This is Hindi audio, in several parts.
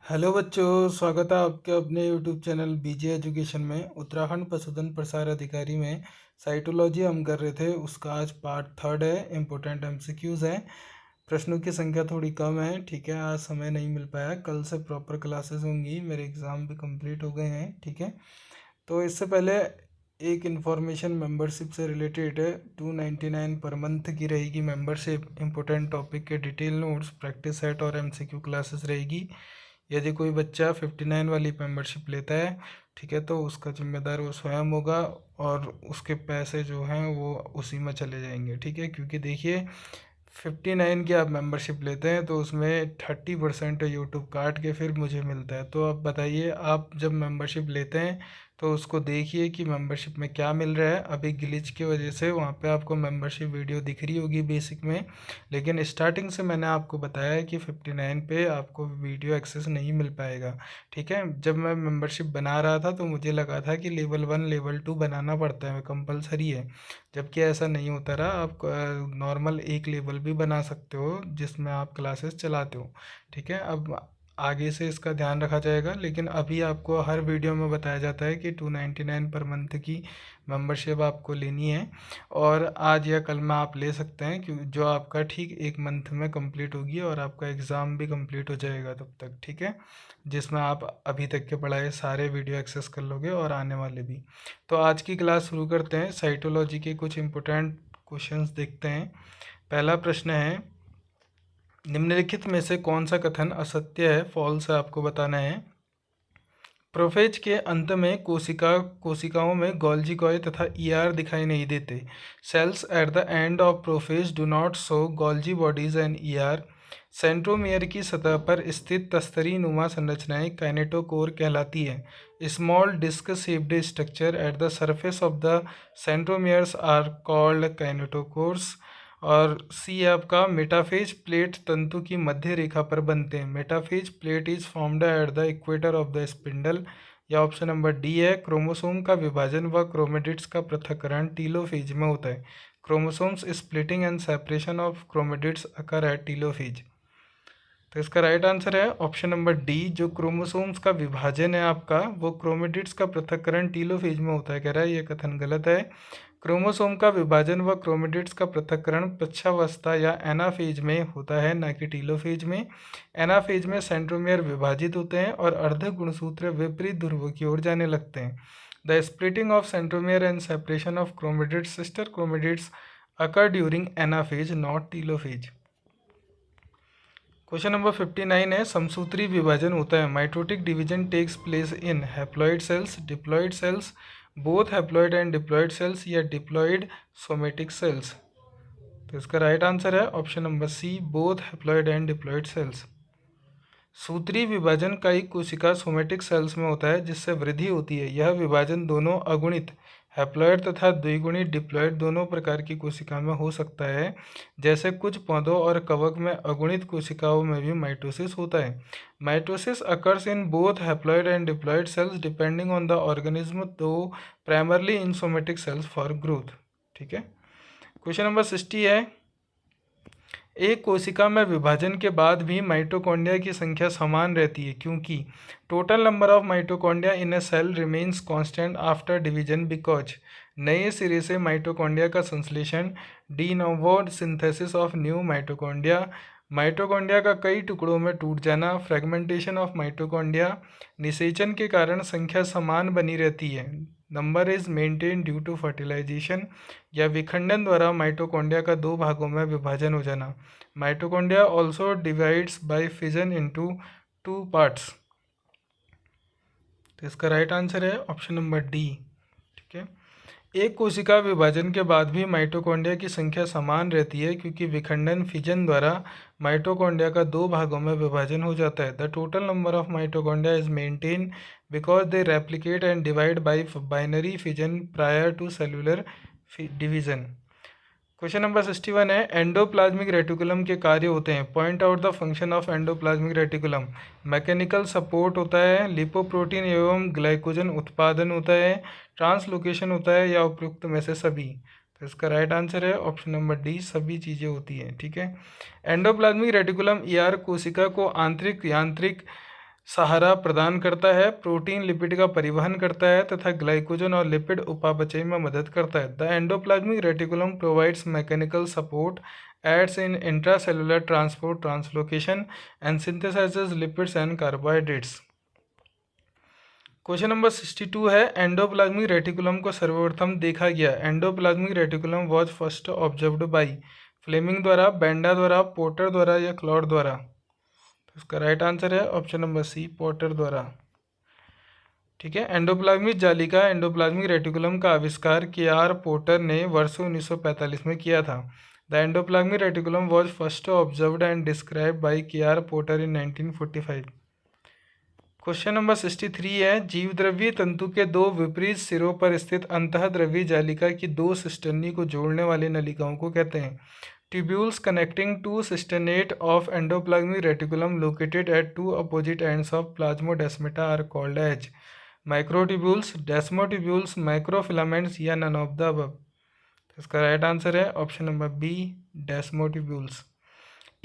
हेलो बच्चों, स्वागत है आपके अपने यूट्यूब चैनल बीजे एजुकेशन में। उत्तराखंड पशुधन प्रसार अधिकारी में साइटोलॉजी हम कर रहे थे, उसका आज पार्ट थर्ड है। इम्पोर्टेंट एमसीक्यूज है। प्रश्नों की संख्या थोड़ी कम है, ठीक है। आज समय नहीं मिल पाया, कल से प्रॉपर क्लासेस होंगी। मेरे एग्ज़ाम भी कंप्लीट हो गए हैं, ठीक है। तो इससे पहले एक इन्फॉर्मेशन मेंबरशिप से रिलेटेड है। 299 पर मंथ की रहेगी मेंबरशिप। इम्पोर्टेंट टॉपिक के डिटेल नोट्स, प्रैक्टिस सेट और एमसीक्यू क्लासेस रहेगी। यदि कोई बच्चा 59 वाली मेंबरशिप लेता है, ठीक है, तो उसका जिम्मेदार वो स्वयं होगा और उसके पैसे जो हैं वो उसी में चले जाएंगे, ठीक है। क्योंकि देखिए 59 की आप मेंबरशिप लेते हैं तो उसमें 30% यूट्यूब काट के फिर मुझे मिलता है। तो आप बताइए, आप जब मेंबरशिप लेते हैं तो उसको देखिए कि मेंबरशिप में क्या मिल रहा है। अभी ग्लिच की वजह से वहाँ पे आपको मेंबरशिप वीडियो दिख रही होगी बेसिक में, लेकिन स्टार्टिंग से मैंने आपको बताया है कि 59 पे आपको वीडियो एक्सेस नहीं मिल पाएगा, ठीक है। जब मैं मेंबरशिप बना रहा था तो मुझे लगा था कि लेवल 1 लेवल 2 बनाना पड़ता है, कंपलसरी है, जबकि ऐसा नहीं होता रहा। आप नॉर्मल एक लेवल भी बना सकते हो जिसमें आप क्लासेस चलाते हो, ठीक है। अब आगे से इसका ध्यान रखा जाएगा, लेकिन अभी आपको हर वीडियो में बताया जाता है कि 299 पर मंथ की मेंबरशिप आपको लेनी है और आज या कल में आप ले सकते हैं, क्योंकि जो आपका ठीक एक मंथ में कंप्लीट होगी और आपका एग्ज़ाम भी कंप्लीट हो जाएगा तब तक, ठीक है, जिसमें आप अभी तक के पढ़ाए सारे वीडियो एक्सेस कर लोगे और आने वाले भी। तो आज की क्लास शुरू करते हैं। साइटोलॉजी के कुछ इंपॉर्टेंट क्वेश्चंस देखते हैं। पहला प्रश्न है, निम्नलिखित में से कौन सा कथन असत्य है, फॉल्स है, आपको बताना है। प्रोफेज के अंत में कोशिकाओं में गोल्जी कॉय तथा ईआर दिखाई नहीं देते। Cells at the end of prophase do not show Golgi bodies and ER. Centromere की सतह पर स्थित तस्तरी नुमा संरचनाएं काइनेटोकोर कहलाती हैं। Small disc shaped structure at the surface of the centromeres are called kinetochores. और सी है आपका, मेटाफेज प्लेट तंतु की मध्य रेखा पर बनते हैं। Metaphase plate is formed at the equator of the spindle. या ऑप्शन नंबर डी है, क्रोमोसोम का विभाजन व क्रोमेटिड्स का पृथक्करण टीलोफेज में होता है। Chromosomes splitting and separation of chromatids occur at telophase. तो इसका राइट आंसर है ऑप्शन नंबर डी। जो क्रोमोसोम्स का विभाजन है आपका, वो क्रोमेटिड्स का पृथक्करण टीलोफेज में होता है। कह रहा है ये कथन गलत है। क्रोमोसोम का विभाजन व क्रोमेटिड्स का पृथक्करण प्रच्छावस्था या एनाफेज में होता है, न कि टीलोफेज में। एनाफेज में सेंट्रोमियर विभाजित होते हैं और अर्ध गुणसूत्र विपरीत ध्रुव की ओर जाने लगते हैं। The splitting of centromere and separation of chromatids sister chromatids occur during anaphase not telophase. Question number 59 है, समसूत्री विभाजन होता है। Mitotic division takes place in haploid cells, diploid cells, both haploid and diploid cells, या डिप्लॉइड सोमेटिक सेल्स। तो इसका राइट आंसर है option number C, both haploid and diploid cells. सूत्री विभाजन कई कोशिका सोमेटिक सेल्स में होता है जिससे वृद्धि होती है। यह विभाजन दोनों अगुणित हैप्लॉइड तथा द्विगुणित डिप्लॉइड दोनों प्रकार की कोशिका में हो सकता है। जैसे कुछ पौधों और कवक में अगुणित कोशिकाओं में भी माइटोसिस होता है। Mitosis occurs in both haploid and diploid cells depending on the organism, though primarily in somatic cells for growth, ठीक है। क्वेश्चन नंबर 60 है, एक कोशिका में विभाजन के बाद भी माइटोकॉन्ड्रिया की संख्या समान रहती है क्योंकि total number of mitochondria in a cell remains constant after division because नए सिरे से माइटोकॉन्ड्रिया का संश्लेषण, de novo synthesis of new mitochondria, mitochondria का कई टुकड़ों में टूट जाना, फ्रेगमेंटेशन ऑफ माइटोकॉन्ड्रिया, निषेचन के कारण संख्या समान बनी रहती है, number is maintain due to fertilisation, या विखंडन द्वारा माइटोकॉन्ड्रिया का दो भागों में विभाजन हो जाना। Mitochondria also divides bye fission into two parts. तो इसका राइट आंसर है ऑप्शन नंबर डी, ठीक है। एक कोशिका विभाजन के बाद भी माइटोकॉन्ड्रिया की संख्या समान रहती है क्योंकि विखंडन फिजन द्वारा माइटोकॉन्ड्रिया का दो भागों में विभाजन हो जाता है। The total number of mitochondria is maintain because they replicate and divide by binary fission prior to cellular division. Question number 61 है, एंडोप्लाज्मिक रेटिकुलम के कार्य होते हैं। Point out the function of endoplasmic reticulum. Mechanical support होता है, लिपोप्रोटीन एवं ग्लाइकोजन उत्पादन होता है, ट्रांसलोकेशन होता है, या उपयुक्त में से सभी। तो इसका राइट आंसर है ऑप्शन नंबर डी, सभी चीज़ें होती हैं, ठीक है। एंडोप्लाज्मिक रेटिकुलम ईआर कोशिका को आंतरिक यांत्रिक सहारा प्रदान करता है, प्रोटीन लिपिड का परिवहन करता है तथा ग्लाइकोजन और लिपिड उपापचय में मदद करता है। The endoplasmic reticulum provides mechanical support, aids in intracellular transport, translocation and synthesises lipids and carbohydrates. Question number 62 है, एंडोप्लाज्मिक रेटिकुलम को सर्वप्रथम देखा गया। Endoplasmic reticulum was first observed by Fleming द्वारा, बेंडा द्वारा, पोर्टर द्वारा या क्लॉड द्वारा। तो इसका राइट आंसर है ऑप्शन नंबर सी, पोर्टर द्वारा। ठीक है। एंडोप्लाज्मिक जालिका एंडोप्लाज्मिक रेटिकुलम का आविष्कार के.आर. पोर्टर ने वर्ष 1945 में किया था। The endoplasmic reticulum was first observed and described by KR. Porter in 1945। Question number 63 है, जीवद्रव्यी तंतु के दो विपरीत सिरों पर स्थित अंतःद्रव्यी जालिका की दो सिस्टर्नी को जोड़ने वाली नलिकाओं को कहते हैं। Tubules connecting to cisternae of endoplasmic reticulum located at two opposite ends of plasmodesmata are called as microtubules, desmotubules, microfilaments या नन ऑफ द अबव। इसका राइट आंसर है ऑप्शन नंबर बी, डेस्मोट्यूब्यूल्स।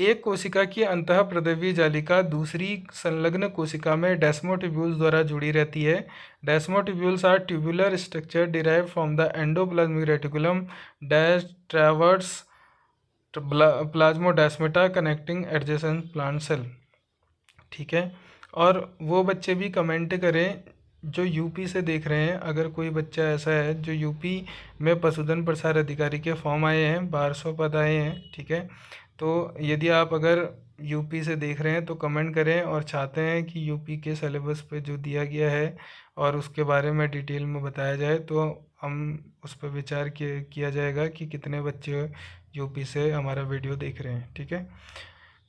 एक कोशिका की अंतःप्रद्रव्यी जालिका दूसरी संलग्न कोशिका में डेस्मोट्यूब्यूल्स द्वारा जुड़ी रहती है। Desmotubules are tubular structure derived from the endoplasmic reticulum that traverse plasmodesmata connecting adjacent plant cell. ठीक है। और वो बच्चे भी कमेंट करें जो यूपी से देख रहे हैं। अगर कोई बच्चा ऐसा है जो यूपी में पशुधन प्रसार अधिकारी के फॉर्म आए हैं, 1200 पद आए हैं, ठीक है, तो यदि आप अगर यूपी से देख रहे हैं तो कमेंट करें और चाहते हैं कि यूपी के सिलेबस पे जो दिया गया है और उसके बारे में डिटेल में बताया जाए, तो हम उस पर विचार किया जाएगा कि कितने बच्चे यूपी से हमारा वीडियो देख रहे हैं। ठीक है।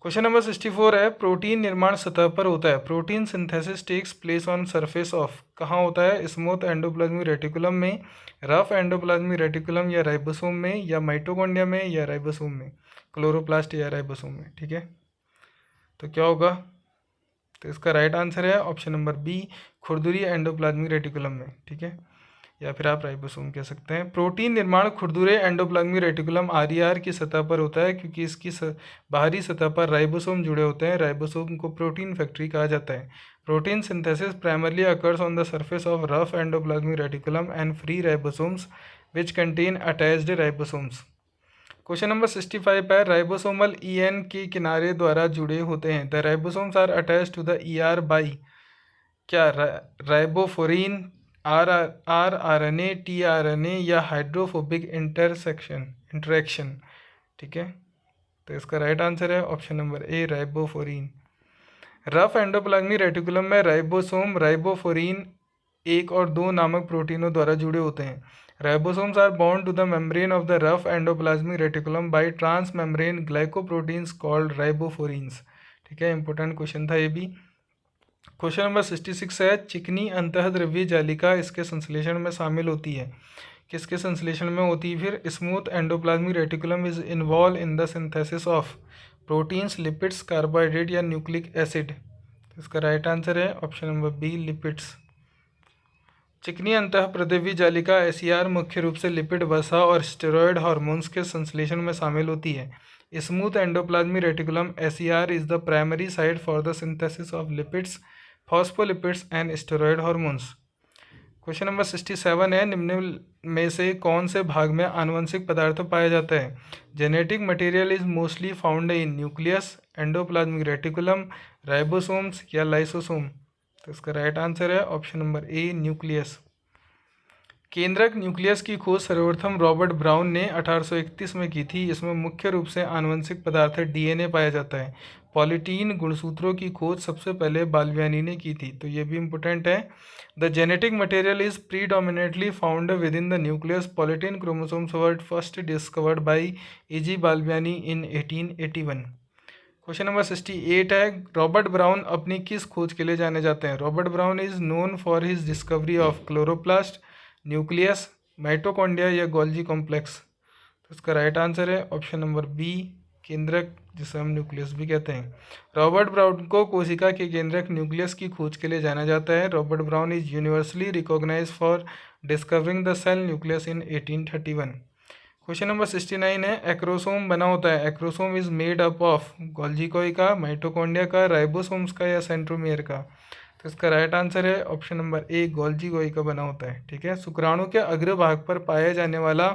क्वेश्चन नंबर 64 है, प्रोटीन निर्माण सतह पर होता है। Protein synthesis takes place on surface of, कहाँ होता है? स्मूथ एंडोप्लाज्मिक रेटिकुलम में, रफ एंडोप्लाज्मिक रेटिकुलम या राइबोसोम में, या माइटोकॉन्ड्रिया में, या राइबोसोम में, क्लोरोप्लास्ट या राइबोसोम में। ठीक है। तो क्या होगा? तो इसका राइट आंसर है ऑप्शन नंबर बी, खुरदुरी एंडोप्लाज्मिक रेटिकुलम में। ठीक है, या फिर आप राइबोसोम कह सकते हैं। प्रोटीन निर्माण खुरदुरे एंडोप्लाज्मिक रेटिकुलम आरईआर की सतह पर होता है क्योंकि इसकी बाहरी सतह पर राइबोसोम जुड़े होते हैं। राइबोसोम को प्रोटीन फैक्ट्री कहा जाता है। Protein synthesis primarily occurs on the surface of rough endoplasmic reticulum and free ribosomes which contain attached ribosomes. Question number 65 है, राइबोसोमल ईएन के किनारे द्वारा जुड़े होते हैं। The ribosomes are attached to the ER by क्या? राइबोफोरिन, आरआरएनए, टीआरएनए या हाइड्रोफोबिक इंटरेक्शन। ठीक है, तो इसका राइट आंसर है option number A, ribophorin. Rough endoplasmic reticulum में राइबोसोम राइबोफोरिन 1 और 2 नामक प्रोटीनों द्वारा जुड़े होते हैं। Ribosomes are bound to the membrane of the rough endoplasmic reticulum by transmembrane glycoproteins called ribophorins. ठीक है, इंपॉर्टेंट क्वेश्चन था ये भी। क्वेश्चन नंबर 66 है, चिकनी अंतःद्रव्यी जालिका इसके संश्लेषण में शामिल होती है। किसके संश्लेषण में होती है? फिर smooth endoplasmic reticulum is involve in the synthesis of proteins, lipids, carbohydrate या न्यूक्लिक एसिड। तो इसका राइट आंसर है ऑप्शन नंबर बी, लिपिड्स। चिकनी अंतःप्रद्रव्यी जालिका एसईआर मुख्य रूप से लिपिड, वसा और स्टेरॉयड हार्मोन्स के संश्लेषण में शामिल होती है। Smooth endoplasmic reticulum SER is the primary site for the synthesis of lipids, phospholipids and steroid hormones. Question number 67 है, निम्न में से कौन से भाग में आनुवंशिक पदार्थ पाया जाता है? Genetic material is mostly found in nucleus, endoplasmic reticulum, ribosomes या लाइसोसोम। तो इसका राइट आंसर है ऑप्शन नंबर ए, न्यूक्लियस। केंद्रक न्यूक्लियस की खोज सर्वप्रथम रॉबर्ट ब्राउन ने 1831 में की थी। इसमें मुख्य रूप से आनुवंशिक पदार्थ डीएनए पाया जाता है। पॉलीटीन गुणसूत्रों की खोज सबसे पहले बाल्बियानी ने की थी, तो ये भी इंपॉर्टेंट है। The genetic material is predominantly found within the nucleus. Polytene chromosomes were first discovered by E.G. Balbiani in 1881। Question number 68 है, रॉबर्ट ब्राउन अपनी किस खोज के लिए जाने जाते हैं? Robert Brown is known for his discovery of chloroplast, nucleus, mitochondria या गोल्जी कॉम्प्लेक्स। तो इसका राइट आंसर है ऑप्शन नंबर बी, केंद्रक, जिसे हम न्यूक्लियस भी कहते हैं। रॉबर्ट ब्राउन को कोशिका के केंद्रक न्यूक्लियस की खोज के लिए जाना जाता है। Robert Brown is universally recognised for discovering the cell nucleus in 1831। Question number 69 है, एक्रोसोम बना होता है, acrosome is made up of Golgi कोई का, माइटोकॉन्ड्रिया का, राइबोसोम्स का या सेंट्रोमियर का। तो इसका राइट आंसर है ऑप्शन नंबर ए, गोल्जी कोई का बना होता है। ठीक है, शुक्राणु के अग्रभाग पर पाया जाने वाला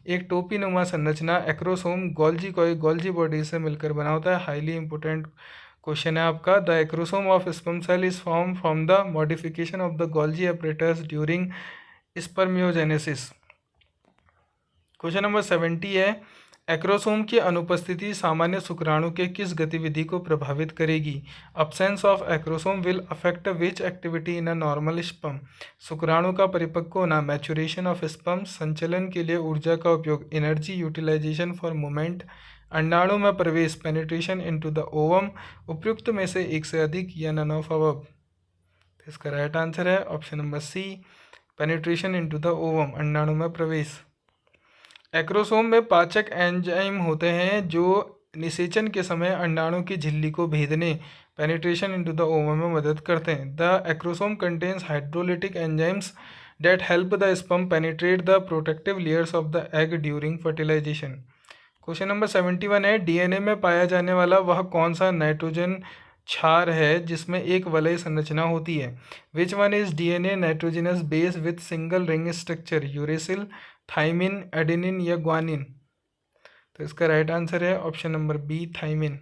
एक टोपी नुमा संरचना एक्रोसोम गोल्जी कोई गोल्जी बॉडी से मिलकर बना होता है। हाईली इंपोर्टेंट क्वेश्चन है आपका। The acrosome of sperm cell is form from the modification of the Golgi apparatus during spermiogenesis. Question number 70 है, एक्रोसोम की अनुपस्थिति सामान्य शुक्राणु के किस गतिविधि को प्रभावित करेगी। Absence of acrosome will affect which activity in a normal sperm. शुक्राणु का परिपक्व होना, मैच्योरेशन ऑफ स्पर्म, संचलन के लिए ऊर्जा का उपयोग, एनर्जी यूटिलाइजेशन फॉर मूवमेंट, अंडाणु में प्रवेश, पेनिट्रेशन इनटू द ओवम, उपयुक्त में से एक से अधिक या नन ऑफ अबव। इसका राइट आंसर है option number C, penetration into the ovum, अंडाणु में प्रवेश। एक्रोसोम में पाचक एंजाइम होते हैं जो निषेचन के समय अंडाणु की झिल्ली को भेदने, पेनिट्रेशन इनटू द ओवम में मदद करते हैं। The acrosome contains hydrolytic enzymes that help the sperm penetrate the protective layers of the egg during fertilization। Question number 71 है, डीएनए में पाया जाने वाला वह कौन सा नाइट्रोजन क्षार है जिसमें एक वलय संरचना होती है। Which one is DNA nitrogenous base with single ring structure, uracil, thymine, adenine या ग्वानिन। तो इसका राइट आंसर है option number B, thymine.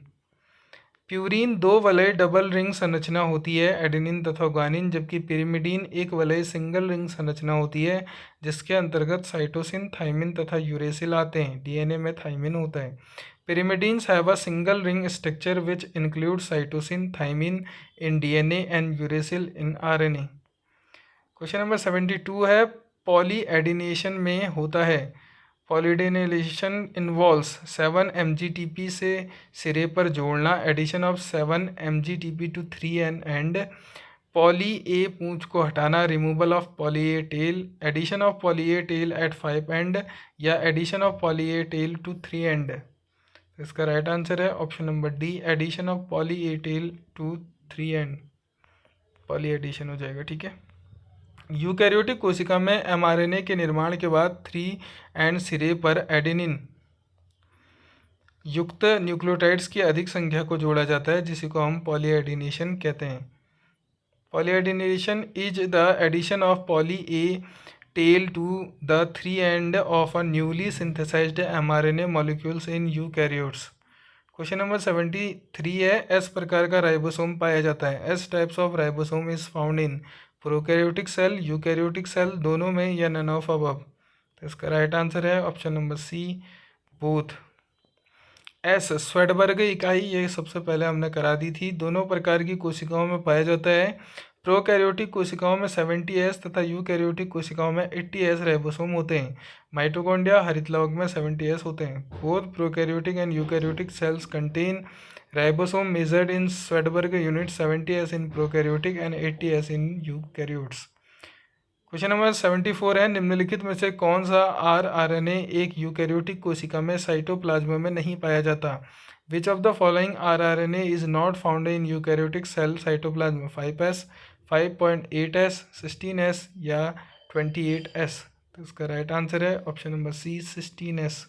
Purine दो वलय डबल रिंग संरचना होती है, एडेनिन तथा ग्वानिन, जबकि पिरिमिडीन एक वलय सिंगल रिंग संरचना होती है जिसके अंतर्गत साइटोसिन, थाइमिन तथा यूरेसिल आते हैं। डीएनए में थाइमिन होता है। पिरिमिडीन्स have a single ring structure which include cytosine, thymine in DNA and uracil in RNA. Question number 72 है, पॉलीएडिनेशन में होता है। पॉलीडेनेशन इन्वॉल्व्स 7 mgTP से सिरे पर जोड़ना, addition of 7 mgTP to 3n end, poly A पूंछ को हटाना, removal of poly A tail, addition of poly A tail at 5 end या addition of poly A tail to 3 end. इसका राइट आंसर है option number D, addition of poly A tail to 3 end, poly addition हो जाएगा। ठीक है, यूकैरियोटिक कोशिका में एमआरएनए के निर्माण के बाद 3 एंड सिरे पर एडेनिन युक्त न्यूक्लियोटाइड्स की अधिक संख्या को जोड़ा जाता है, जिसे को हम पॉलीएडिनेशन कहते हैं। Polyadenylation is the addition of poly A tail to the 3 end of a newly synthesised mRNA molecules in eukaryotes. Question number 73 है, एस प्रकार का राइबोसोम पाया जाता है। S types of ribosome is found in prokaryotic cell, eukaryotic cell, दोनों में या नन ऑफ अबव। तो इसका राइट आंसर है option number C, both. S Svedberg इकाई, ये सबसे पहले हमने करा दी थी। दोनों प्रकार की कोशिकाओं में पाया जाता है। प्रोकैरियोटिक कोशिकाओं में 70S तथा यूकैरियोटिक कोशिकाओं में 80S राइबोसोम होते हैं। माइटोकॉन्ड्रिया हरित लवक में 70S होते हैं। Both prokaryotic and eukaryotic cells contain ribosome measured in Svedberg unit, 70S in prokaryotic and 80S in eukaryotes. Question number 74 है, निम्नलिखित में से कौन सा आरआरएनए एक यूकैरियोटिक कोशिका में साइटोप्लाज्म में नहीं पाया जाता। Which of the following rRNA is not found in eukaryotic cell cytoplasm, 5S, 5.8S, 16S या 28S। तो इसका राइट आंसर है option number C, 16S।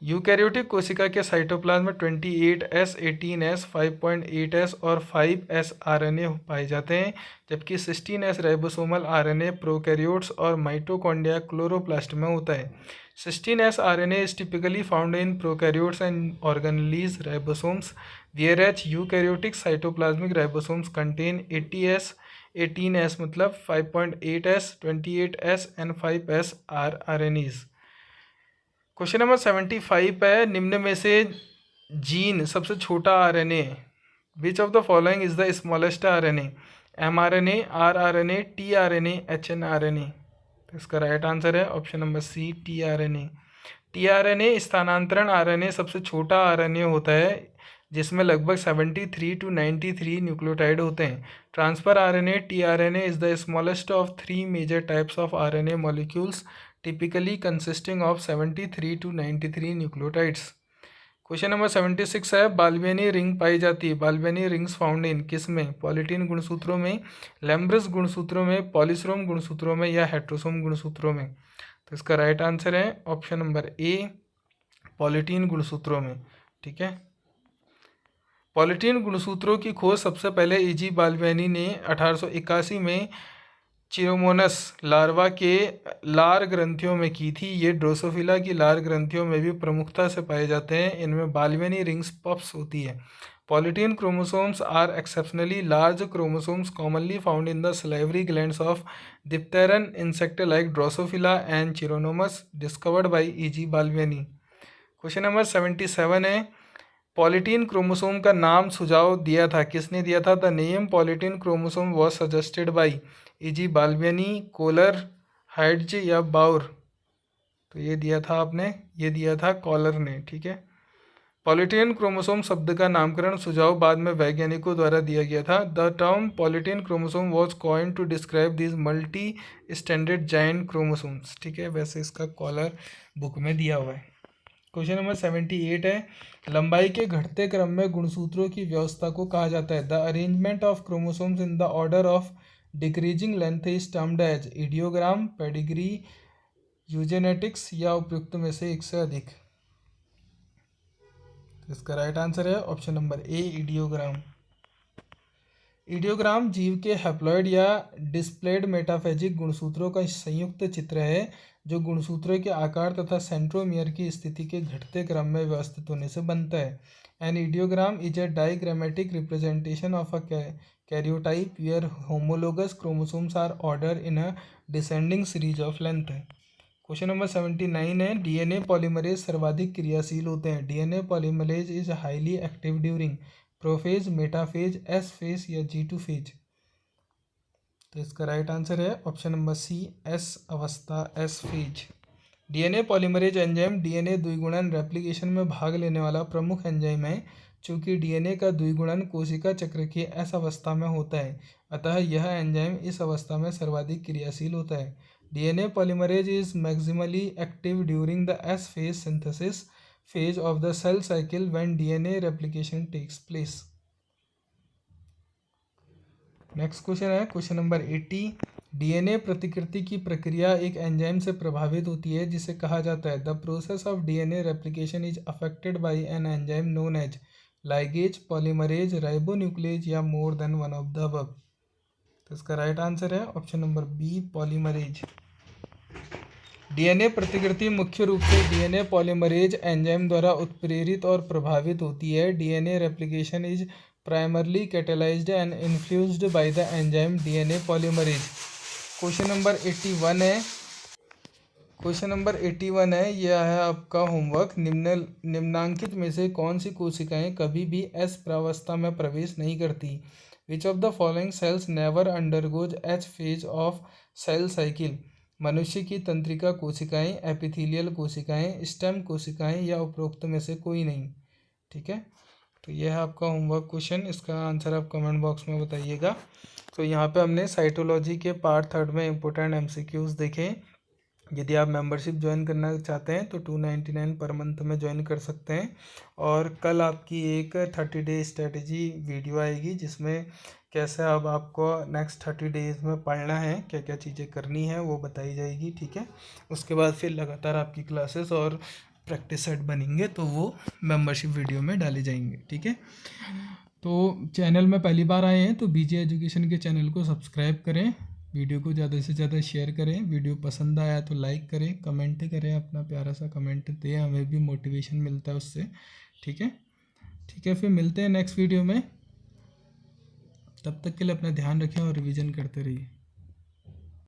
Eukaryotic कोशिका के साइटोप्लाज्म में 28S, 18S, 5.8S और 5S आरएनए पाए जाते हैं, जबकि 16S राइबोसोमल आरएनए प्रोकैरियोट्स और माइटोकॉन्ड्रिया क्लोरोप्लास्ट में होता है। 16S RNA is typically found in prokaryotes and organelles ribosomes, whereas eukaryotic cytoplasmic ribosomes contain 80S, 18S मतलब 5.8S, 28S and 5S RNase. Question number 75 है, निम्न में से जीन सबसे छोटा RNA. Which of the following is the smallest RNA, mRNA, rRNA, tRNA, hnRNA. तो इसका राइट आंसर है option number C, tRNA. TRNA स्थानांतरण आरएनए सबसे छोटा आरएनए होता है, जिसमें लगभग 73 to 93 न्यूक्लियोटाइड होते हैं। Transfer RNA, tRNA is the smallest of 3 major types of RNA molecules, typically consisting of 73 to 93 nucleotides. Question number 76 है, बाल्बिनी रिंग पाई जाती है। बाल्बिनी रिंग्स फाउंड इन किस में, पॉलीटीन गुणसूत्रों में, लैम्ब्रस गुणसूत्रों में, पॉलीसरोम गुणसूत्रों में या हेट्रोसोम गुणसूत्रों में। तो इसका राइट आंसर है ऑप्शन नंबर ए, पॉलीटीन गुणसूत्रों में। ठीक है, पॉलीटीन गुणसूत्रों की खोज सबसे पहले ईजी बाल्बिनी ने 1881 में चिरोमोनस लार्वा के लार ग्रंथियों में की थी। ये ड्रोसोफिला की लार ग्रंथियों में भी प्रमुखता से पाए जाते हैं। इनमें बाल्बिनी रिंग्स पफ्स होती है। Polytene chromosomes are exceptionally large chromosomes commonly found in the salivary glands of dipteran insect like Drosophila and Chironomus discovered by E G Balbiani. Question number 77 है, पॉलीटीन क्रोमोसोम का नाम सुझाव दिया था, किसने दिया था? The name polytene chromosome was suggested by E G Balbiani, Koller, Heitz या बाउर? तो ये दिया था आपने, ये दिया था कॉलर ने। ठीक है, पॉलीटीन क्रोमोसोम शब्द का नामकरण सुझाव बाद में वैज्ञानिकों द्वारा दिया गया था। The term polytene chromosome was coined to describe this multi standard giant chromosomes. ठीक है, वैसे इसका कॉलर बुक में दिया हुआ है। क्वेश्चन नंबर 78 है, लंबाई के घटते क्रम में गुणसूत्रों की व्यवस्था को कहा जाता है? The arrangement of chromosomes in the order of decreasing length is termed as idiogram, pedigree, eugenics या उपयुक्त में से एक से अधिक? इसका राइट आंसर है option number A, idiogram. Idiogram जीव के हैप्लॉइड या डिस्प्लेड मेटाफेजिक गुणसूत्रों का संयुक्त चित्र है जो गुणसूत्रों के आकार तथा सेंट्रोमियर की स्थिति के घटते क्रम में व्यवस्थित होने से बनता है। An idiogram is a diagrammatic representation of a karyotype where homologous chromosomes are order in a descending series of length. Question number 79 है, डीएनए पॉलीमरेज सर्वाधिक क्रियाशील होते हैं? DNA polymerase is highly active during prophase, metaphase, S phase या G2 फेज? तो इसका राइट आंसर है ऑप्शन नंबर सी, एस अवस्था, S phase. DNA polymerase enzyme DNA द्विगुणन रेप्लिकेशन में भाग लेने वाला प्रमुख एंजाइम है। चूंकि डीएनए का द्विगुणन कोशिका चक्र की एस अवस्था में होता है, अतः यह एंजाइम इस अवस्था में सर्वाधिक क्रियाशील होता है। DNA polymerase is maximally active during the S phase synthesis phase of the cell cycle when DNA replication takes place. Next question है क्वेश्चन नंबर 80, डीएनए प्रतिकृति की प्रक्रिया एक एंजाइम से प्रभावित होती है जिसे कहा जाता है? The process of DNA replication is affected by an enzyme known as ligase, polymerase, ribonuclease या more than one of the above? तो इसका राइट आंसर है option number B, polymerase. DNA प्रतिकृति मुख्य रूप से डीएनए पॉलीमरेज एंजाइम द्वारा उत्प्रेरित और प्रभावित होती है। DNA replication is primarily catalysed and influenced by the enzyme DNA polymerase. Question number 81 है, क्वेश्चन नंबर 81 है, यह है आपका होमवर्क। निम्नांकित में से कौन सी कोशिकाएं कभी भी एस प्रावस्था में प्रवेश नहीं करती? Which of the following cells never undergoes each phase of cell cycle? मनुष्य की तंत्रिका कोशिकाएं, एपिथेलियल कोशिकाएं, स्टेम कोशिकाएं या उपरोक्त में से कोई नहीं? ठीक है, तो यह है आपका होमवर्क क्वेश्चन। इसका आंसर आप कमेंट बॉक्स में बताइएगा। तो यहाँ पे हमने साइटोलॉजी के पार्ट 3 में इम्पोर्टेंट एमसीक्यूज़ देखे। यदि आप मेंबरशिप ज्वाइन करना चाहते हैं तो 299 पर मंथ में ज्वाइन कर सकते हैं। और कल आपकी एक 30 डे स्ट्रेटजी वीडियो आएगी जिसमें कैसे अब आपको नेक्स्ट 30 डेज़ में पढ़ना है, क्या क्या चीज़ें करनी है वो बताई जाएगी। ठीक है, उसके बाद फिर लगातार आपकी क्लासेस और प्रैक्टिस सेट बनेंगे तो वो मेंबरशिप वीडियो में डाले जाएंगे। ठीक है, तो चैनल में पहली बार आए हैं तो बीजे एजुकेशन के चैनल को सब्सक्राइब करें, वीडियो को ज़्यादा से ज़्यादा शेयर करें, वीडियो पसंद आया तो लाइक करें, कमेंट करें, अपना प्यारा सा कमेंट दें, हमें भी मोटिवेशन मिलता है उससे। ठीक है, ठीक है, फिर मिलते हैं नेक्स्ट वीडियो में। तब तक के लिए अपना ध्यान रखें और रिवीजन करते रहिए।